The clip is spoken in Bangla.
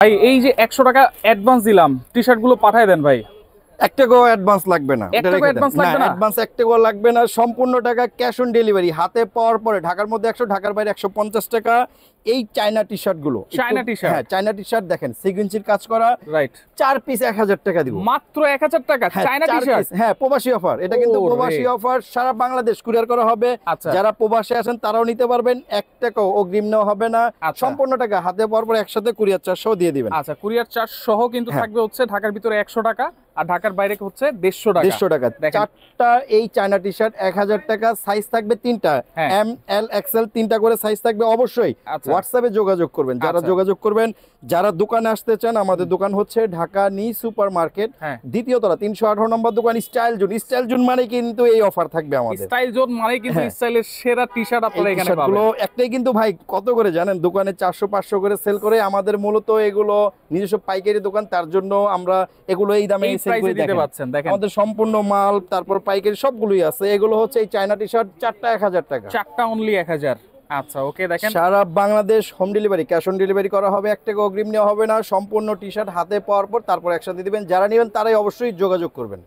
ভাই এই যে 100 টাকা অ্যাডভান্স দিলাম, টি-শার্ট গুলো পাঠায় দেন ভাই। 1 টাকাও অ্যাডভান্স লাগবে না। এটা রেখে দেন। না, অ্যাডভান্স 1 টাকাও লাগবে না, সম্পূর্ণ টাকা ক্যাশ অন ডেলিভারি। হাতে পাওয়ার পরে ঢাকার মধ্যে 100, ঢাকার বাইরে 150 টাকা। এই চায়না টি-শার্ট গুলো, চায়না টি-শার্ট, হ্যাঁ চায়না টি-শার্ট দেখেন সিকোয়েন্সির কাজ করা, রাইট। 4 পিস 1000 টাকা দিব, মাত্র 1000 টাকা চায়না টি-শার্ট। হ্যাঁ প্রবাসী অফার, এটা কিন্তু প্রবাসী অফার, সারা বাংলাদেশ কুরিয়ার করা হবে। যারা প্রবাসে আছেন তারাও নিতে পারবেন, 1 টাকাও অগ্রিম নেওয়া হবে না, সম্পূর্ণ টাকা হাতে পাওয়ার পরে একসাথে কুরিয়ার চার্জ সহ দিয়ে দিবেন। আচ্ছা, কুরিয়ার চার্জ সহ কিন্তু থাকবে হচ্ছে ঢাকার ভিতরে 100 টাকা আর ঢাকার বাইরে হচ্ছে 150 টাকা। 150 টাকা। চারটা এই চায়না টি-শার্ট 1000 টাকা, সাইজ থাকবে 3টা, এম এল এক্সেল 3টা করে সাইজ থাকবে। অবশ্যই হোয়াটসঅ্যাপে যোগাযোগ করবেন, যারা যোগাযোগ করবেন। যারা দোকানে আসতে চান, আমাদের দোকান হচ্ছে ঢাকা নি সুপার মার্কেট, দ্বিতীয় তলা 318 নম্বর দোকান, স্টাইল জোন। স্টাইল জোন মানে কিন্তু এই অফার থাকবে আমাদের। স্টাইল জোন মানে কিন্তু স্টাইলের সেরা টি-শার্ট আপনারা এখানে পাবেন। এগুলো একটাই কিন্তু ভাই কত করে জানেন, দোকানে 400-500 করে সেল করে। আমাদের মূলত এগুলো নিজস্ব পাইকারি দোকান, তার জন্য আমরা এগুলো এই দামে সেল করে দিতে পাচ্ছেন। দেখেন আমাদের সম্পূর্ণ মাল, তারপর পাইকারি সবগুলোই আছে। এগুলো হচ্ছে এই চায়না টি-শার্ট, 4টা 1000 টাকা, 4টা অনলি 1000। আচ্ছা ওকে, দেখেন সারা Bangladesh home delivery, cash on delivery করা হবে, 1 টাকা অগ্রিম নেওয়া হবে না। সম্পূর্ণ টি-শার্ট হাতে পাওয়ার পর তারপর একসাথে দিবেন। যারা নেবেন তারাই অবশ্যই যোগাযোগ করবেন।